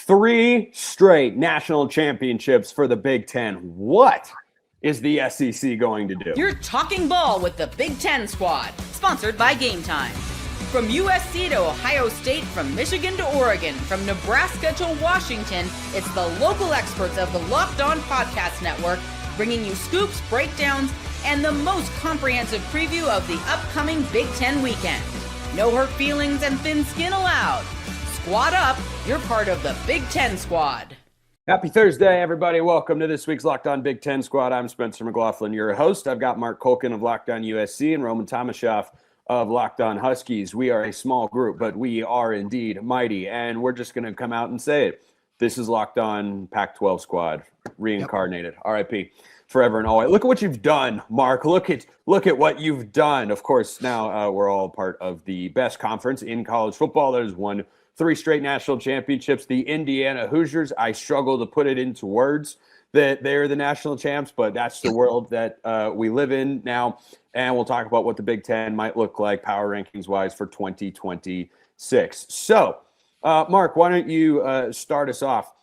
3 straight national championships for the Big Ten. What is the SEC going to do? You're talking ball with the Big Ten Squad, sponsored by Game Time. From USC to Ohio State, from Michigan to Oregon, from Nebraska to Washington, it's the local experts of the Locked On Podcast Network bringing you scoops, breakdowns, and the most comprehensive preview of the upcoming Big Ten weekend. No hurt feelings and thin skin allowed. Squad up, you're part of the Big Ten Squad. Happy Thursday, everybody. Welcome to this week's Locked On Big Ten Squad. I'm Spencer McLaughlin, your host. I've got Mark Culkin of Locked On USC and Roman Tomashoff of Locked On Huskies. We are a small group, but we are indeed mighty, and we're just going to come out and say it. This is Locked On Pac-12 Squad, reincarnated. Yep. RIP, forever and always. Look at what you've done, Mark. Look at what you've done. Of course, now we're all part of the best conference in college football that has won 3 straight national championships. The Indiana Hoosiers, I struggle to put it into words that they're the national champs, but that's the world that we live in now. And we'll talk about what the Big Ten might look like power rankings-wise for 2026. So, Mark, why don't you start us off?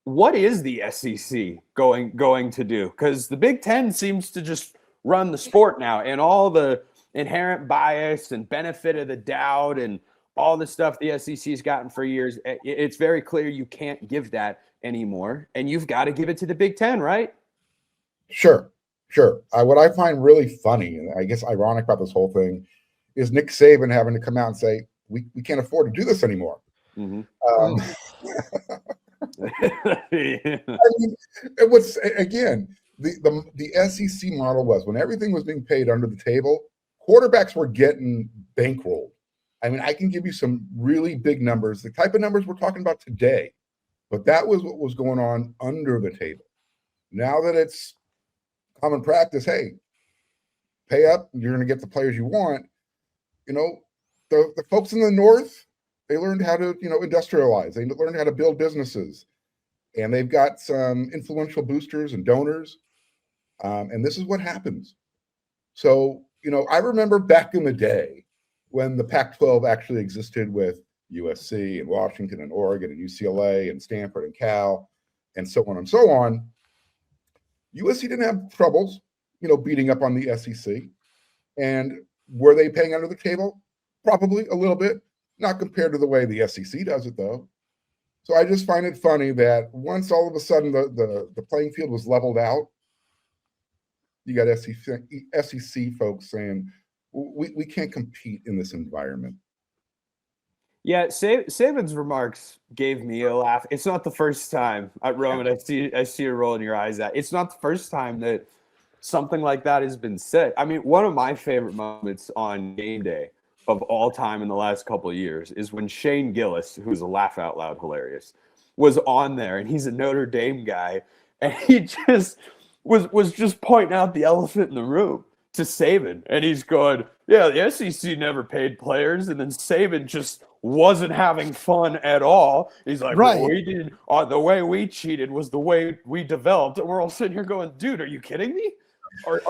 What is the SEC going to do? Because the Big Ten seems to just run the sport now, and all the inherent bias and benefit of the doubt and all the stuff the SEC has gotten for years, it's very clear you can't give that anymore, and you've got to give it to the Big Ten, right? Sure. What I find really funny, and I guess ironic about this whole thing, is Nick Saban having to come out and say, we can't afford to do this anymore. Mm-hmm. I mean, it was, again, the SEC model was when everything was being paid under the table, quarterbacks were getting bankrolled. I mean, I can give you some really big numbers, the type of numbers we're talking about today, but that was what was going on under the table. Now that it's common practice, hey, pay up, you're going to get the players you want. You know, the folks in the North, they learned how to, industrialize. They learned how to build businesses. And they've got some influential boosters and donors. And this is what happens. So, I remember back in the day when the Pac-12 actually existed with USC and Washington and Oregon and UCLA and Stanford and Cal and so on and so on. USC didn't have troubles, beating up on the SEC. And were they paying under the table? Probably a little bit, not compared to the way the SEC does it, though. So I just find it funny that once all of a sudden the playing field was leveled out, you got SEC folks saying, we can't compete in this environment. Yeah, Saban's remarks gave me a laugh. It's not the first time, Roman, I see you rolling your eyes at. It's not the first time that something like that has been said. I mean, one of my favorite moments on game day of all time in the last couple of years is when Shane Gillis, who's a laugh out loud hilarious, was on there, and he's a Notre Dame guy, and he just was just pointing out the elephant in the room to Saban, and he's going, yeah, the SEC never paid players, and then Saban just wasn't having fun at all. He's like, right. Well, we did the way we cheated was the way we developed, and we're all sitting here going, dude, are you kidding me? Are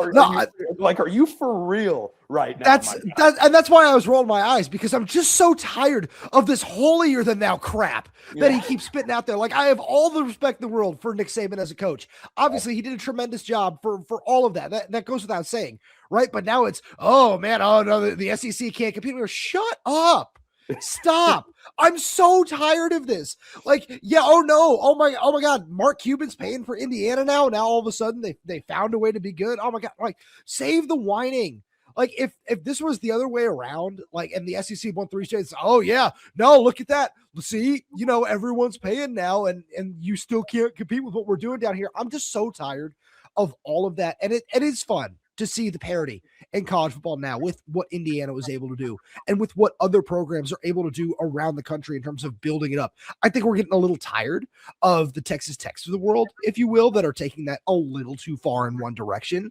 you for real right now? That's why I was rolling my eyes, because I'm just so tired of this holier than thou crap that he keeps spitting out there. Like, I have all the respect in the world for Nick Saban as a coach. Obviously, he did a tremendous job for all of that. That goes without saying, right? But now it's, oh no, the SEC can't compete. Shut up. Stop. I'm so tired of this. Like, oh my God, Mark Cuban's paying for Indiana now. Now all of a sudden they found a way to be good. Oh my God, like, save the whining. Like, if this was the other way around, like, and the SEC won 3 straight, oh yeah, no, look at that. See, everyone's paying now, and you still can't compete with what we're doing down here. I'm just so tired of all of that. And it is fun to see the parity in college football now with what Indiana was able to do and with what other programs are able to do around the country in terms of building it up. I think we're getting a little tired of the Texas Techs of the world, if you will, that are taking that a little too far in one direction.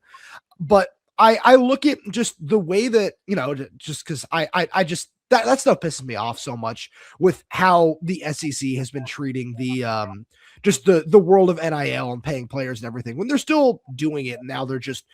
But I look at just the way that, just because I just, that stuff pisses me off so much with how the SEC has been treating the just the world of NIL and paying players and everything, when they're still doing it. Now they're just,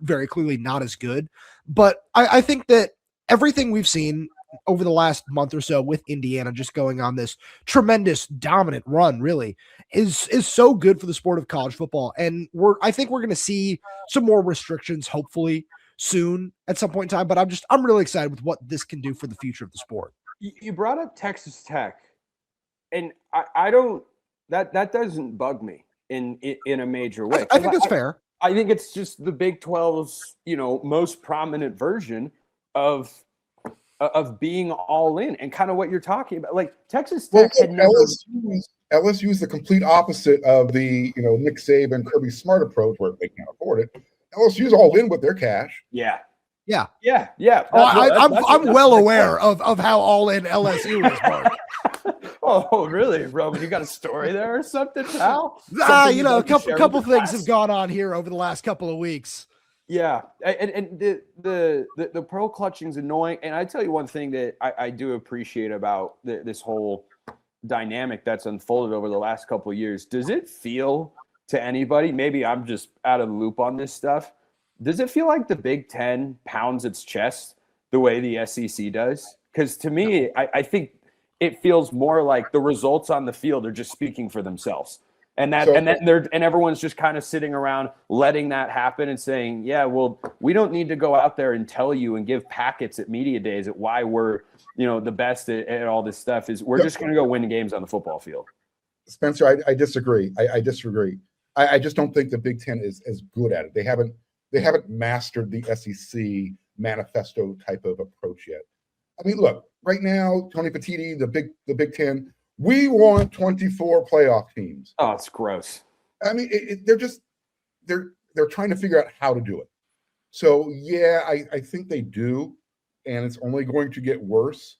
very clearly not as good. But I think that everything we've seen over the last month or so with Indiana just going on this tremendous dominant run really is so good for the sport of college football. And I think we're going to see some more restrictions hopefully soon at some point in time, but I'm really excited with what this can do for the future of the sport. You brought up Texas Tech, and I don't that doesn't bug me in a major way. I think that's fair. I think it's just the Big 12's, most prominent version of being all in, and kind of what you're talking about. Like Texas Tech had never. LSU is the complete opposite of the Nick Saban, Kirby Smart approach where they can't afford it. LSU's all in with their cash. Yeah. Yeah. I'm well aware of how all in LSU is, Mark. Oh, really, Roman? You got a story there or something, pal? A couple things have gone on here over the last couple of weeks. Yeah, and the pro clutching is annoying. And I tell you one thing that I do appreciate about this whole dynamic that's unfolded over the last couple of years. Does it feel to anybody, maybe I'm just out of the loop on this stuff, does it feel like the Big Ten pounds its chest the way the SEC does? Because to me, I think it feels more like the results on the field are just speaking for themselves. And everyone's just kind of sitting around letting that happen and saying, yeah, well, we don't need to go out there and tell you and give packets at media days at why we're, the best at all this stuff. We're just going to go win games on the football field. Spencer, I disagree. I disagree. I just don't think the Big Ten is as good at it. They haven't mastered the SEC manifesto type of approach yet. I mean, look, right now, Tony Petitti, the Big Ten, we want 24 playoff teams. Oh, it's gross. I mean, they're trying to figure out how to do it. So yeah, I think they do, and it's only going to get worse.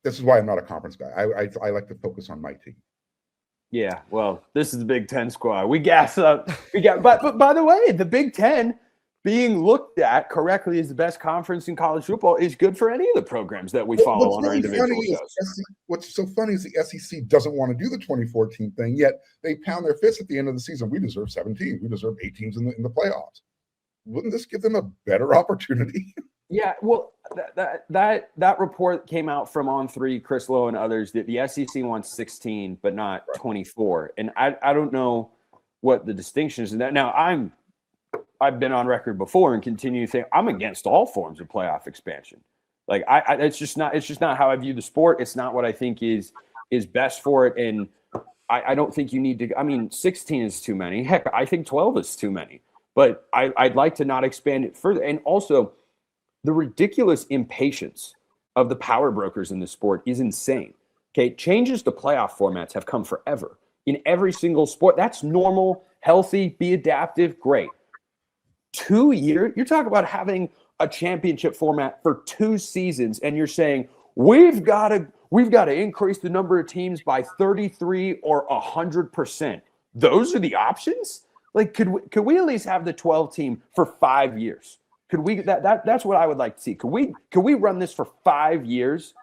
This is why I'm not a conference guy. I like to focus on my team. Yeah, well, this is the Big Ten squad. We gas up. But by the way, the Big Ten being looked at correctly as the best conference in college football is good for any of the programs that we follow on our individual shows. What's so funny is the SEC doesn't want to do the 2014 thing, yet they pound their fists at the end of the season. We deserve 17. We deserve 8 teams in the playoffs. Wouldn't this give them a better opportunity? Yeah, well, that report came out from On3, Chris Lowe, and others that the SEC wants 16, but not 24. And I don't know what the distinction is in that. Now, I've been on record before and continue to think I'm against all forms of playoff expansion. Like it's just not how I view the sport. It's not what I think is best for it. And I don't think you need to. I mean, 16 is too many. Heck, I think 12 is too many. But I'd like to not expand it further. And also, the ridiculous impatience of the power brokers in this sport is insane. Okay, changes to playoff formats have come forever in every single sport. That's normal, healthy, be adaptive, great. 2 years, you're talking about having a championship format for 2 seasons, and you're saying we've got to increase the number of teams by 33 or 100%. Those are the options. Like, could we at least have the 12 team for 5 years? Could we? That's what I would like to see. Could we run this for 5 years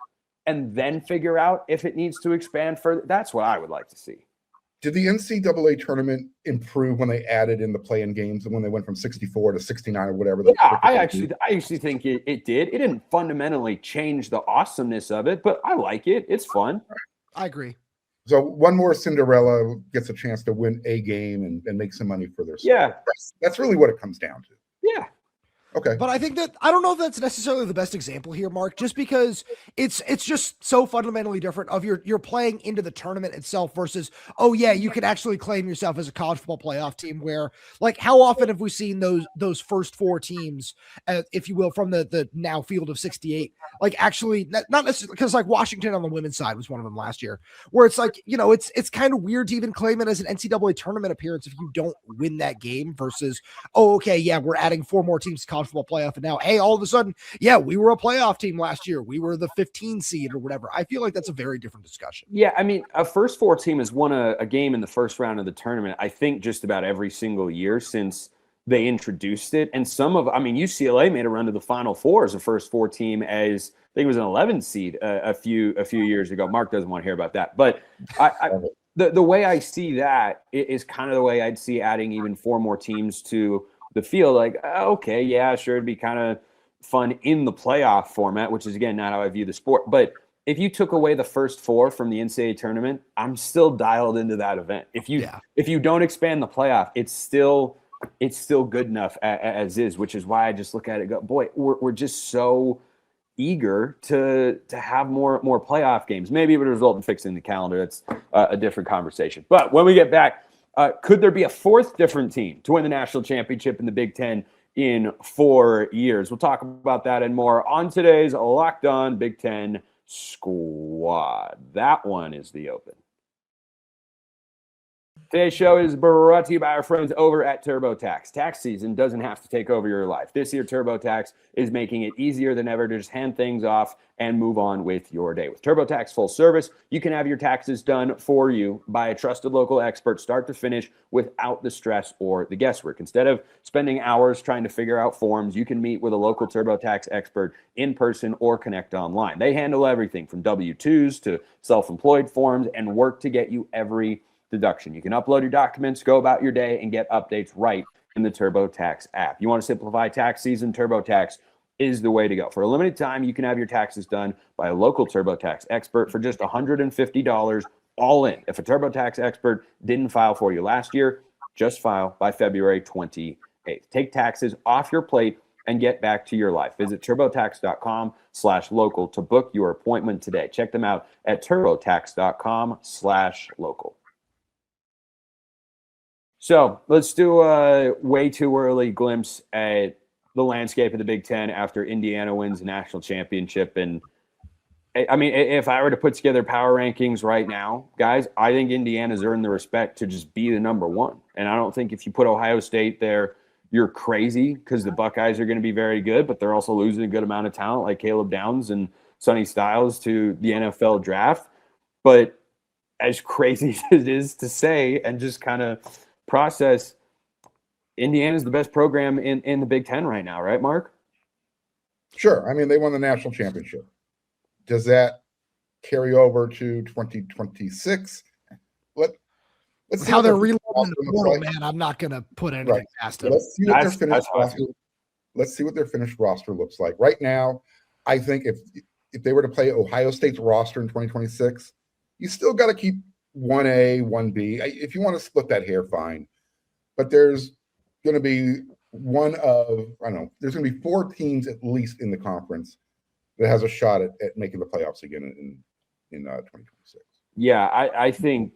and then figure out if it needs to expand further? That's what I would like to see. Did the NCAA tournament improve when they added in the play-in games and when they went from 64 to 69 or whatever? Yeah, I actually think it did. It didn't fundamentally change the awesomeness of it, but I like it. It's fun. I agree. So one more Cinderella gets a chance to win a game and make some money for their sport. Yeah. That's really what it comes down to. Yeah. Okay. But I think that I don't know if that's necessarily the best example here, Mark, just because it's just so fundamentally different of you're playing into the tournament itself versus, oh yeah, you can actually claim yourself as a college football playoff team where, like, how often have we seen those first 4 teams, if you will, from the now field of 68, like actually not necessarily, because like Washington on the women's side was one of them last year, where it's like, it's kind of weird to even claim it as an NCAA tournament appearance if you don't win that game versus, oh, okay, yeah, we're adding 4 more teams to college football playoff, and now, hey, all of a sudden, yeah, we were a playoff team last year. We were the 15 seed or whatever. I feel like that's a very different discussion. Yeah, I mean, a first 4 team has won a game in the first round of the tournament, I think, just about every single year since they introduced it. And UCLA made a run to the Final Four as a first 4 team as I think it was an 11 seed a few years ago. Mark doesn't want to hear about that, but the way I see that is kind of the way I'd see adding even 4 more teams to the field. Like, okay, yeah, sure, it'd be kind of fun in the playoff format, which is, again, not how I view the sport. But if you took away the first four from the NCAA tournament, I'm still dialed into that event. If you don't expand the playoff, it's still good enough as is, which is why I just look at it and go, boy, we're just so eager to have more playoff games. Maybe it would result in fixing the calendar. That's a different conversation. But when we get back, could there be a fourth different team to win the national championship in the Big Ten in 4 years? We'll talk about that and more on today's Locked On Big Ten Squad. That one is the open. Today's show is brought to you by our friends over at TurboTax. Tax season doesn't have to take over your life. This year, TurboTax is making it easier than ever to just hand things off and move on with your day. With TurboTax Full Service, you can have your taxes done for you by a trusted local expert start to finish without the stress or the guesswork. Instead of spending hours trying to figure out forms, you can meet with a local TurboTax expert in person or connect online. They handle everything from W-2s to self-employed forms and work to get you every deduction. You can upload your documents, go about your day, and get updates right in the TurboTax app. You want to simplify tax season? TurboTax is the way to go. For a limited time, you can have your taxes done by a local TurboTax expert for just $150 all in. If a TurboTax expert didn't file for you last year, just file by February 28th. Take taxes off your plate and get back to your life. Visit TurboTax.com/local to book your appointment today. Check them out at TurboTax.com/local. So let's do a way too early glimpse at the landscape of the Big Ten after Indiana wins the national championship. And I mean, if I were to put together power rankings right now, guys, I think Indiana's earned the respect to just be the number one. And I don't think if you put Ohio State there, you're crazy, because the Buckeyes are going to be very good, but they're also losing a good amount of talent like Caleb Downs and Sonny Styles to the NFL draft. But as crazy as it is to say and just kind of process, Indiana's the best program in the Big Ten right now, right, Mark? Sure. I mean, they won the national championship. Does that carry over to 2026? Let's see how they're reloading the portal, man. I'm not going to put anything past them. Let's see what their finished roster. Let's see what their finished roster looks like. Right now, I think if they were to play Ohio State's roster in 2026, you still got to keep 1A, 1B. If you want to split that hair, fine. But there's going to be there's going to be 4 teams at least in the conference that has a shot at making the playoffs again in 2026. Yeah, I think,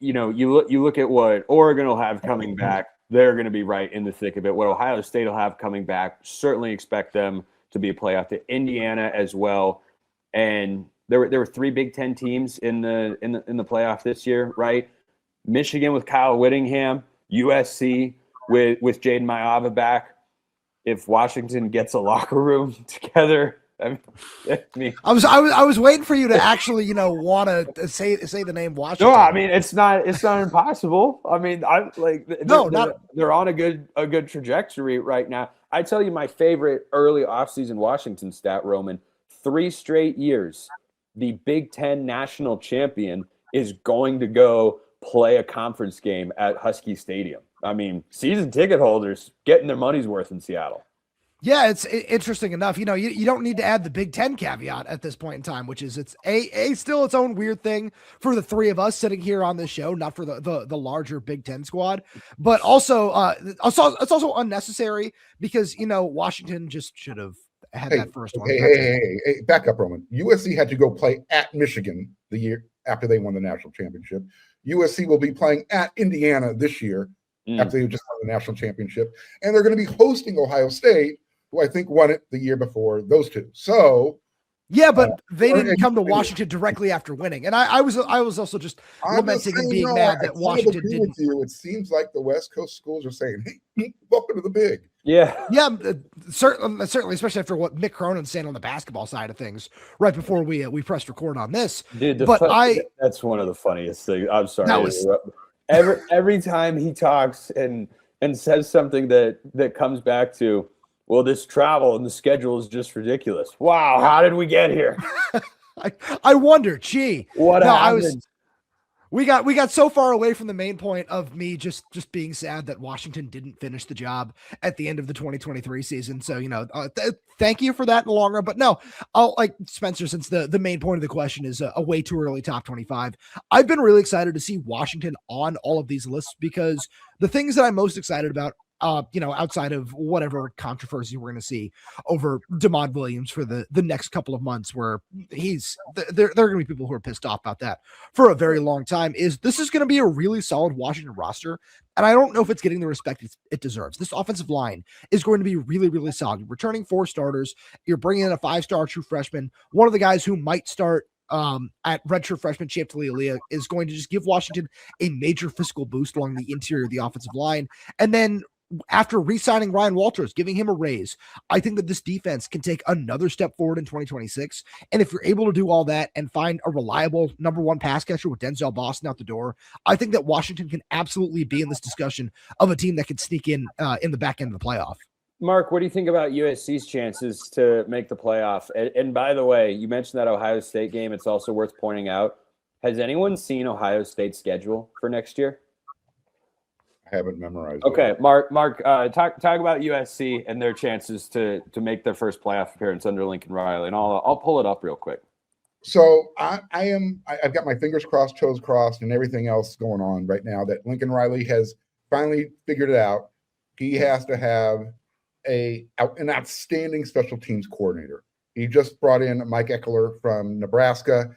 you look at what Oregon will have coming back. They're going to be right in the thick of it. What Ohio State will have coming back, certainly expect them to be a playoff. To Indiana as well. And there were 3 Big Ten teams in the playoff this year, right? Michigan with Kyle Whittingham, USC with Jaden Maiava back. If Washington gets a locker room together, I was waiting for you to actually want to say the name Washington. No, I mean it's not impossible. I mean they're on a good trajectory right now. I tell you my favorite early offseason Washington stat, Roman. 3 straight years, the Big Ten national champion is going to go play a conference game at Husky Stadium. I mean, season ticket holders getting their money's worth in Seattle. Yeah, it's interesting enough. You don't need to add the Big Ten caveat at this point in time, which is it's still its own weird thing for the 3 of us sitting here on this show, not for the larger Big Ten squad, but also it's also unnecessary because Washington just should have had that first one. Hey, back up, Roman. USC had to go play at Michigan the year after they won the national championship. USC will be playing at Indiana this year after they just won the national championship, and they're going to be hosting Ohio State, who I think won it the year before those two. So, yeah, but they didn't come to Washington directly after winning, and I was also just lamenting and being mad that Washington didn't. It seems like the West Coast schools are saying, "Hey, welcome to the Big." Yeah, certainly, especially after what Mick Cronin's saying on the basketball side of things right before we pressed record on this. Dude, that's one of the funniest things. I'm sorry. Every time he talks and says something that comes back to, well, this travel and the schedule is just ridiculous. Wow, how did we get here? I wonder. Gee, what happened? We got so far away from the main point of me just being sad that Washington didn't finish the job at the end of the 2023 season. So, thank you for that in the long run. But no, I'll like Spencer, since the main point of the question is a way too early top 25. I've been really excited to see Washington on all of these lists because the things that I'm most excited about, outside of whatever controversy we're going to see over DeMond Williams for the next couple of months, where there are going to be people who are pissed off about that for a very long time, this is going to be a really solid Washington roster. And I don't know if it's getting the respect it deserves. This offensive line is going to be really, really solid. You're returning 4 starters. You're bringing in a 5-star true freshman. One of the guys who might start at redshirt freshman Champ Talialia is going to just give Washington a major physical boost along the interior of the offensive line. And then after re-signing Ryan Walters, giving him a raise, I think that this defense can take another step forward in 2026. And if you're able to do all that and find a reliable number 1 pass catcher with Denzel Boston out the door, I think that Washington can absolutely be in this discussion of a team that can sneak in the back end of the playoff. Mark, what do you think about USC's chances to make the playoff? And by the way, you mentioned that Ohio State game. It's also worth pointing out. Has anyone seen Ohio State's schedule for next year? I haven't memorized. Okay, it. Mark, talk about USC and their chances to make their first playoff appearance under Lincoln Riley, and I'll pull it up real quick. So I've got my fingers crossed, toes crossed, and everything else going on right now that Lincoln Riley has finally figured it out. He has to have an outstanding special teams coordinator. He just brought in Mike Eckler from Nebraska.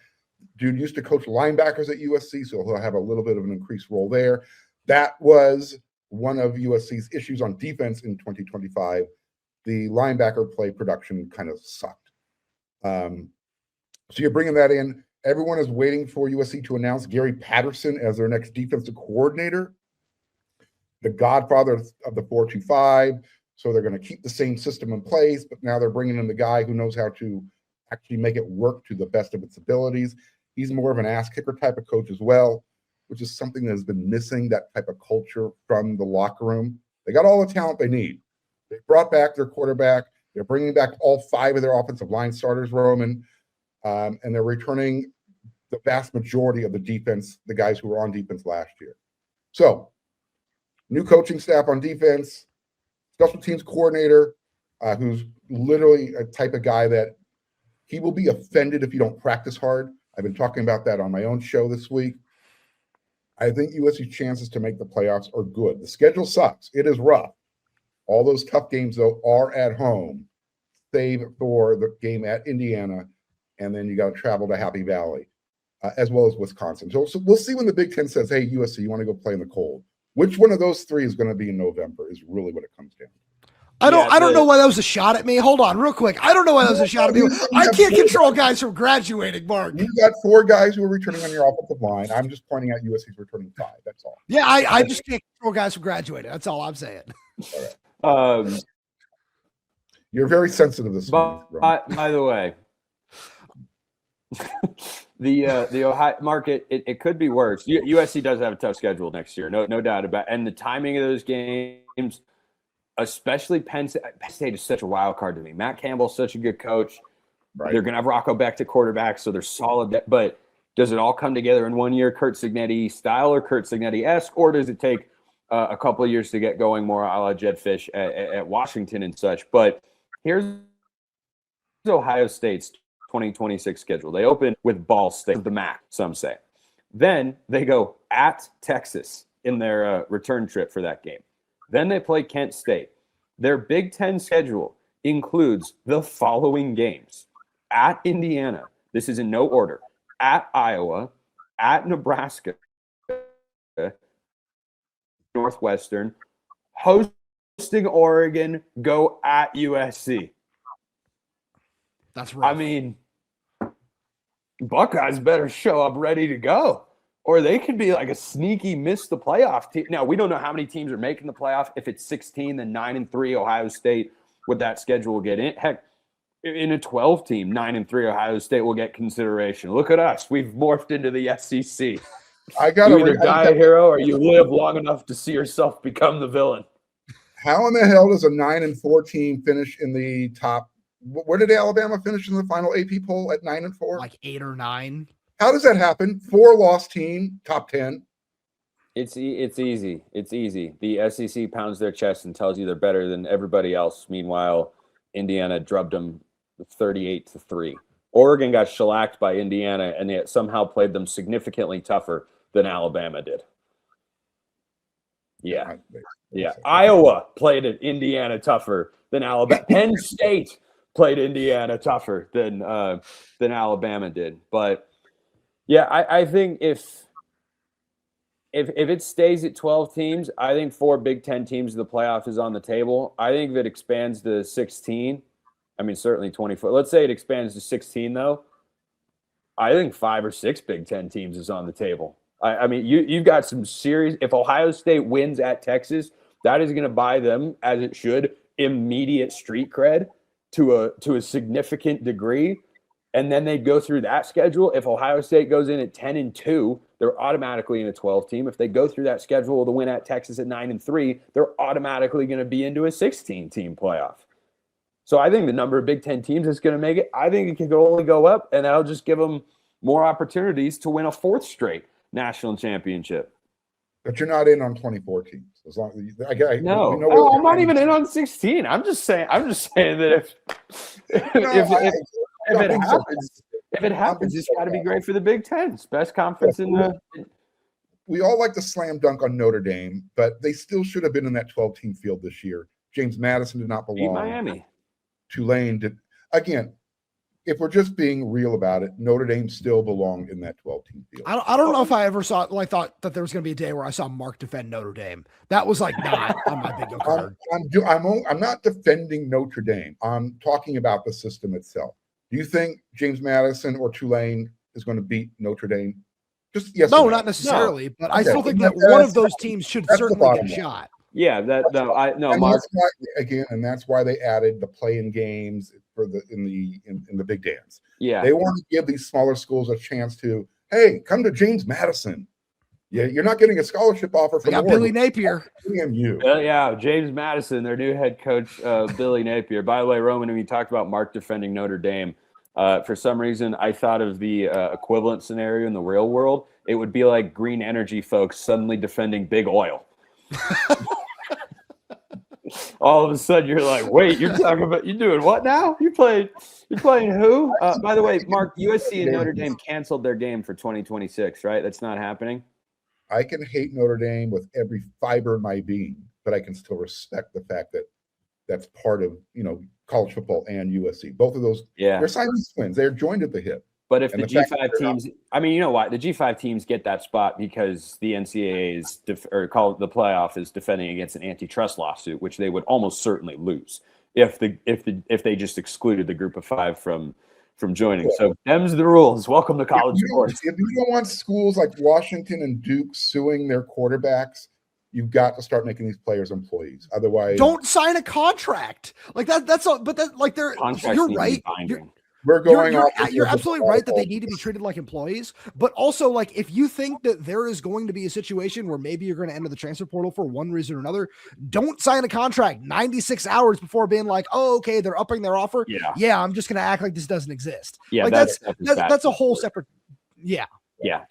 Dude used to coach linebackers at USC, so he'll have a little bit of an increased role there. That was one of USC's issues on defense in 2025. The linebacker play production kind of sucked. So you're bringing that in. Everyone is waiting for USC to announce Gary Patterson as their next defensive coordinator, the godfather of the 4-2-5. So they're going to keep the same system in place, but now they're bringing in the guy who knows how to actually make it work to the best of its abilities. He's more of an ass kicker type of coach as well, which is something that has been missing, that type of culture from the locker room. They got all the talent they need. They brought back their quarterback. They're bringing back all 5 of their offensive line starters, Roman, and they're returning the vast majority of the defense, the guys who were on defense last year. So, new coaching staff on defense, special teams coordinator, who's literally a type of guy that he will be offended if you don't practice hard. I've been talking about that on my own show this week. I think USC's chances to make the playoffs are good. The schedule sucks. It is rough. All those tough games, though, are at home, save for the game at Indiana, and then you got to travel to Happy Valley, as well as Wisconsin. So we'll see when the Big Ten says, hey, USC, you want to go play in the cold. Which one of those 3 is going to be in November is really what it comes down to. I don't know why that was a shot at me. Hold on, real quick. I don't know why that was a shot at me. I can't control guys from graduating, Mark. You got 4 guys who are returning on your offensive line. I'm just pointing out USC's returning 5. That's all. Yeah, I just can't control guys from graduating. That's all I'm saying. All right. You're very sensitive this morning. By the way, the Ohio market, it could be worse. USC does have a tough schedule next year, no doubt about it. And the timing of those games, especially Penn State is such a wild card to me. Matt Campbell's such a good coach. Right. They're going to have Rocco Beck to quarterback, so they're solid. But does it all come together in 1 year, Curt Cignetti style or Curt Cignetti-esque, or does it take a couple of years to get going more a la Jed Fish at Washington and such? But here's Ohio State's 2026 schedule. They open with Ball State, the MAC, some say. Then they go at Texas in their return trip for that game. Then they play Kent State. Their Big Ten schedule includes the following games: at Indiana, this is in no order, at Iowa, at Nebraska, Northwestern, hosting Oregon, go at USC. That's right. I mean, Buckeyes better show up ready to go, or they could be like a sneaky miss the playoff team. Now, we don't know how many teams are making the playoff. If it's 16, then 9-3 Ohio State with that schedule will get in. Heck, in a 12-team, 9-3 Ohio State will get consideration. Look at us. We've morphed into the SEC. You either die a hero or you live long enough to see yourself become the villain. How in the hell does a 9-4 team finish in the top? Where did Alabama finish in the final AP poll at 9-4? Like 8 or 9. How does that happen? 4-loss team, top 10. It's easy. It's easy. The SEC pounds their chest and tells you they're better than everybody else. Meanwhile, Indiana drubbed them 38-3. Oregon got shellacked by Indiana, and they somehow played them significantly tougher than Alabama did. Yeah. Iowa played Indiana tougher than Alabama. Penn State played Indiana tougher than Alabama did. But yeah, I think if it stays at 12 teams, I think 4 Big Ten teams in the playoff is on the table. I think if it expands to 16, I mean, certainly 24. Let's say it expands to 16, though. I think 5 or 6 Big Ten teams is on the table. I mean, you've got some serious – if Ohio State wins at Texas, that is going to buy them, as it should, immediate street cred to a significant degree. And then they go through that schedule. If Ohio State goes in at 10-2, they're automatically in a 12 team. If they go through that schedule with a win at Texas at 9-3, they're automatically going to be into a 16-team playoff. So I think the number of Big Ten teams that's going to make it, I think it can only go up, and that'll just give them more opportunities to win a 4th straight national championship. But you're not in on 24 teams. As long as no, I'm not even in on 16. I'm just saying that if it happens, it's got to be great for the Big Ten. It's best conference in the. We all like to slam dunk on Notre Dame, but they still should have been in that 12-team field this year. James Madison did not belong. Beat Miami. Tulane did. Again, if we're just being real about it, Notre Dame still belonged in that 12-team field. I don't know if I ever thought that there was going to be a day where I saw Mark defend Notre Dame. That was like not on my bingo card. I'm not defending Notre Dame. I'm talking about the system itself. Do you think James Madison or Tulane is going to beat Notre Dame? Just yes. No, not necessarily. No. But I still think that one of those teams should certainly get a shot. Yeah, Mark. And that's why they added the play-in games for in the Big Dance. Yeah, they want to give these smaller schools a chance to, hey, come to James Madison. Yeah, you're not getting a scholarship offer from Billy Napier. Yeah, James Madison, their new head coach, Billy Napier. By the way, Roman, when you talked about Mark defending Notre Dame, for some reason, I thought of the equivalent scenario in the real world. It would be like green energy folks suddenly defending big oil. All of a sudden, you're like, wait, you're doing what now? You're playing who? By the way, Mark, USC and Notre Dame canceled their game for 2026, right? That's not happening. I can hate Notre Dame with every fiber of my being, but I can still respect the fact that that's part of, college football and USC. Both of those, they're Siamese twins. They're joined at the hip. But if the G5 teams, you know what? The G5 teams get that spot because the NCAA is the playoff is defending against an antitrust lawsuit, which they would almost certainly lose if they just excluded the group of 5 from joining. So them's the rules. Welcome to college sports. If you don't want schools like Washington and Duke suing their quarterbacks, you've got to start making these players employees. Otherwise, don't sign a contract like that. That's all. But that, like, you're right. You're absolutely right that they need to be treated like employees. But also, like, if you think that there is going to be a situation where maybe you're going to enter the transfer portal for one reason or another, don't sign a contract 96 hours before being like, oh, okay, they're upping their offer. Yeah, I'm just going to act like this doesn't exist. Yeah, like that's a whole separate. Yeah,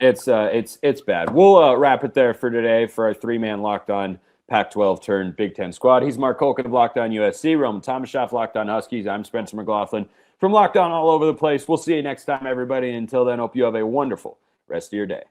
it's bad. We'll wrap it there for today for our 3-man Locked On Pac-12 turned Big Ten squad. He's Mark Culkin of Locked On USC, Roman Tomashoff, Locked On Huskies. I'm Spencer McLaughlin from Locked On all over the place. We'll see you next time, everybody. Until then, hope you have a wonderful rest of your day.